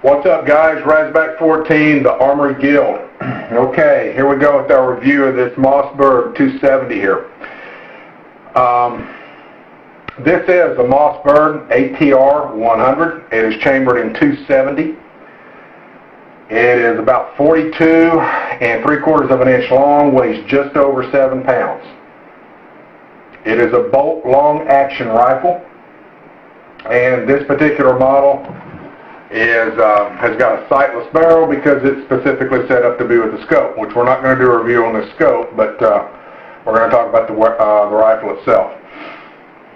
What's up, guys? Razback 14, the Armory Guild. Okay, here we go with our review of this Mossberg 270 here. This is a Mossberg ATR 100. It is chambered in 270. It is about 42 3/4 of an inch long, weighs just over 7 pounds. It is a bolt long action rifle, and this particular model has got a sightless barrel because it's specifically set up to be with a scope, which we're not going to do a review on the scope, but we're going to talk about the rifle itself.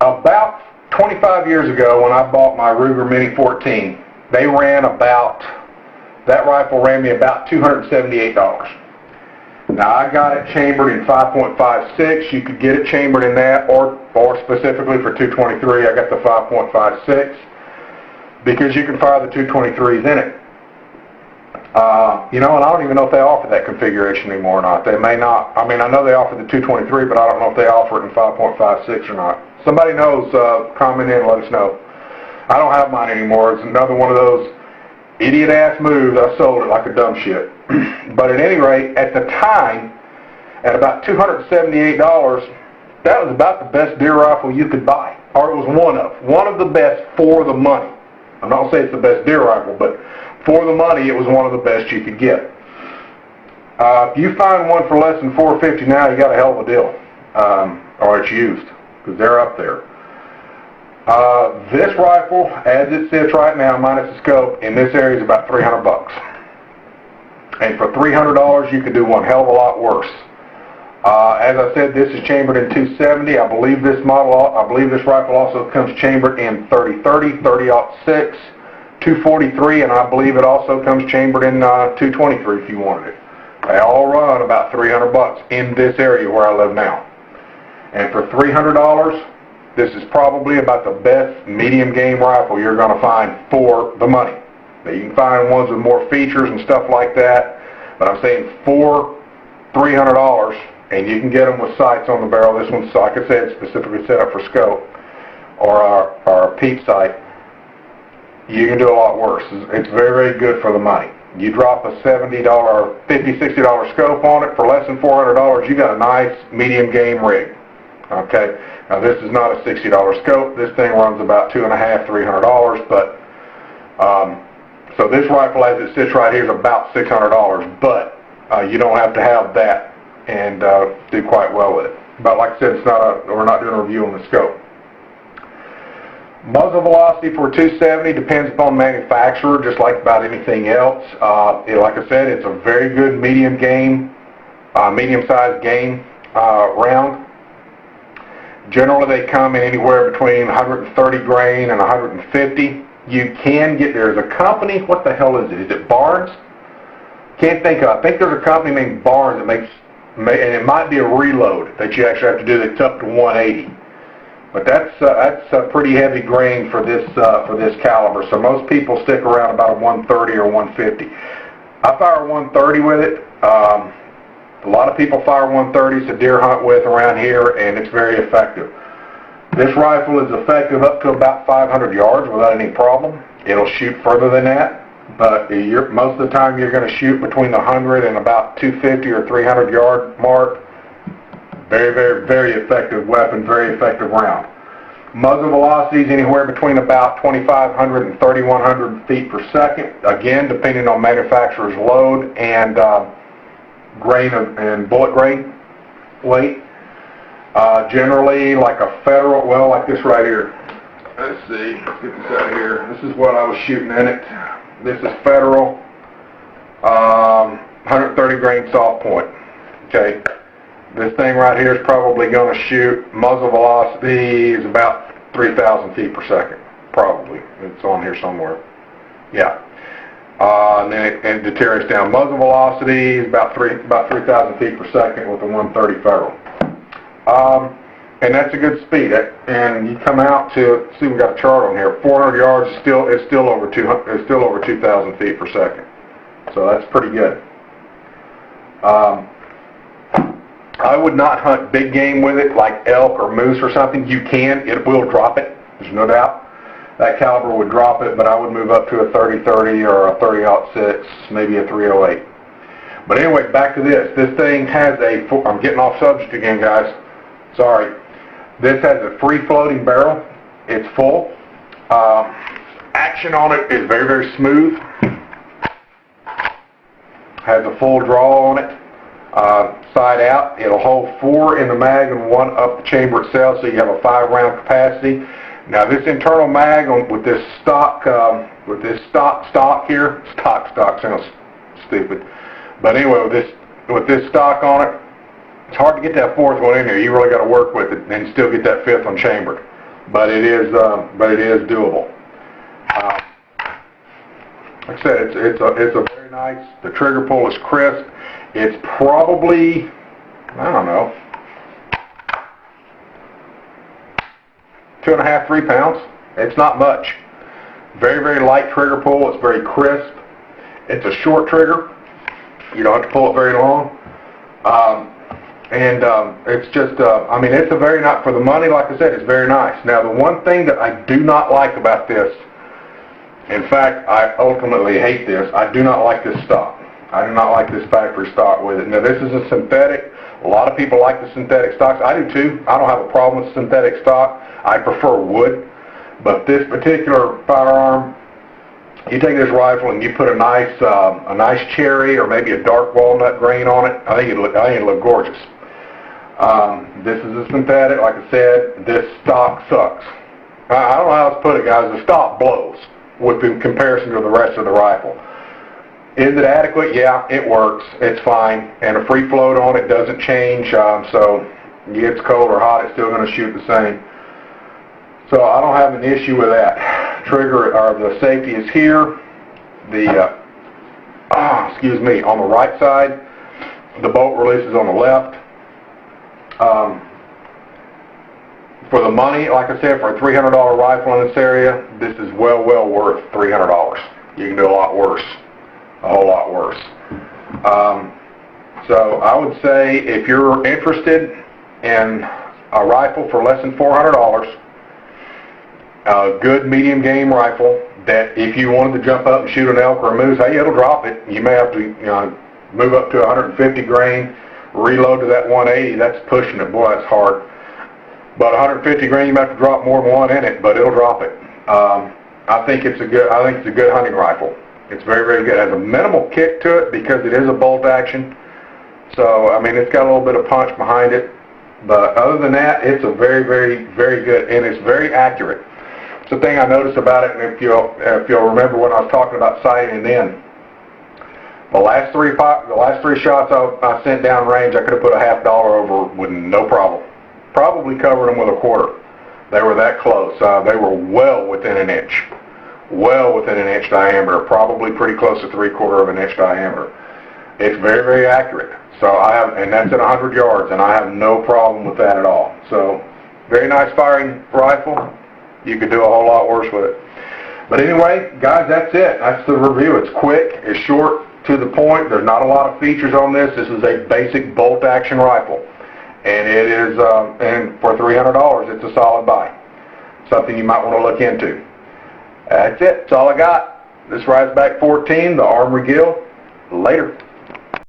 About 25 years ago, when I bought my Ruger Mini 14, that rifle ran me about $278. Now, I got it chambered in 5.56. You could get it chambered in that, or specifically for 223, I got the 5.56. Because you can fire the 223s in it. And I don't even know if they offer that configuration anymore or not. They may not. I mean, I know they offer the 223, but I don't know if they offer it in 5.56 or not. Somebody knows, comment in and let us know. I don't have mine anymore. It's another one of those idiot-ass moves. I sold it like a dumb shit. But at any rate, at the time, at about $278, that was about the best deer rifle you could buy. Or it was one of the best for the money. I'm not saying it's the best deer rifle, but for the money, it was one of the best you could get. If you find one for less than $450 now, you got a hell of a deal, or it's used, because they're up there. This rifle, as it sits right now, minus the scope, in this area is about $300. And for $300, you could do one hell of a lot worse. As I said, this is chambered in 270. I believe this rifle also comes chambered in 30-30, 30-06, 243, and I believe it also comes chambered in 223 if you wanted it. They all run about $300 in this area where I live now. And for $300, this is probably about the best medium game rifle you're going to find for the money. Now, you can find ones with more features and stuff like that, but I'm saying for $300, and you can get them with sights on the barrel. This one's, like I said, specifically set up for scope or a peep sight. You can do a lot worse. It's very, very good for the money. You drop a $70, $50, $60 scope on it for less than $400, you got a nice medium game rig. Okay. Now, this is not a $60 scope. This thing runs about $250, $300, but so this rifle, as it sits right here, is about $600, but you don't have to have that and do quite well with it. But like I said, we're not doing a review on the scope. Muzzle velocity for 270 depends upon manufacturer, just like about anything else. Like I said, it's a very good medium-sized game round. Generally, they come in anywhere between 130 grain and 150. You can get, there's a company, what the hell is it? Is it Barnes? Can't think of. I think there's a company named Barnes that makes, and it might be a reload that you actually have to do that's up to 180. But that's a pretty heavy grain for this caliber. So most people stick around about a 130 or 150. I fire 130 with it. A lot of people fire 130s to deer hunt with around here, and it's very effective. This rifle is effective up to about 500 yards without any problem. It'll shoot further than that. But most of the time you're going to shoot between the 100 and about 250 or 300 yard mark. Very, very, very effective weapon, very effective round. Muzzle velocities anywhere between about 2,500 and 3,100 feet per second. Again, depending on manufacturer's load and grain and bullet grain weight. Generally, like a Federal, well, like this right here. Let's see, let's get this out here. This is what I was shooting in it. This is Federal, 130 grain soft point. Okay, this thing right here is probably going to shoot, muzzle velocity is about 3,000 feet per second, probably. It's on here somewhere. Yeah, and then it deteriorates down. Muzzle velocity is about 3,000 feet per second with a 130 Federal. And that's a good speed. And you come out to, see, we got a chart on here. 400 yards is still over 2,000 feet per second. So that's pretty good. I would not hunt big game with it, like elk or moose or something. You can, it will drop it. There's no doubt. that caliber would drop it, but I would move up to a 30-30 or a 30-06, maybe a 308. But anyway, back to this. This thing has a, I'm getting off subject again, guys. Sorry. This has a free-floating barrel. It's full. Action on it is very, very smooth. Has a full draw on it. Side out. It'll hold 4 in the mag and 1 up the chamber itself, so you have a 5-round capacity. Now this internal mag with this stock here, stock sounds stupid, but anyway, with this stock on it, it's hard to get that 4th one in here. You really got to work with it and still get that 5th one chambered, but it is doable. Like I said, it's a very nice. The trigger pull is crisp. It's probably, I don't know, 2.5, 3 pounds. It's not much. Very, very light trigger pull. It's very crisp. It's a short trigger. You don't have to pull it very long. It's just, I mean, it's a very nice, for the money, like I said, it's very nice. Now, the one thing that I do not like about this, in fact, I ultimately hate this, I do not like this stock. I do not like this factory stock with it. Now, this is a synthetic. A lot of people like the synthetic stocks. I do too. I don't have a problem with synthetic stock. I prefer wood. But this particular firearm, you take this rifle and you put a nice cherry or maybe a dark walnut grain on it. I think it'll look gorgeous. This is a synthetic. Like I said, this stock sucks. I don't know how else to put it, guys. The stock blows in comparison to the rest of the rifle. Is it adequate? Yeah, it works. It's fine. And a free float on it doesn't change, so it gets cold or hot, it's still going to shoot the same. So I don't have an issue with that. Trigger, or the safety is here. The, excuse me, on the right side. The bolt release is on the left. For the money, like I said, for a $300 rifle in this area, this is well worth $300. You can do a lot worse. A whole lot worse. So I would say if you're interested in a rifle for less than $400, a good medium game rifle that if you wanted to jump up and shoot an elk or a moose, hey, it'll drop it. You may have to move up to 150 grain, reload to that 180. That's pushing it. Boy, that's hard. But 150 grain, you might have to drop more than one in it, but it'll drop it. I think it's a good hunting rifle. It's very, very good. It has a minimal kick to it because it is a bolt action. So, I mean, it's got a little bit of punch behind it. But other than that, it's a very, very, very good, and it's very accurate. It's the thing I noticed about it, and if you'll remember when I was talking about sighting and in, the last three shots I sent down range, I could have put a $50 over with no problem. Probably covered them with a quarter. They were that close. They were well within an inch. Well within an inch diameter, probably pretty close to 3/4 of an inch diameter. It's very, very accurate. So and that's at 100 yards, and I have no problem with that at all. So, very nice firing rifle. You could do a whole lot worse with it. But anyway, guys, that's it. That's the review. It's quick, it's short, to the point. There's not a lot of features on this. This is a basic bolt action rifle. And it is, and for $300, it's a solid buy. Something you might want to look into. That's it. That's all I got. This Ride's Back 14, the Armory Guild. Later.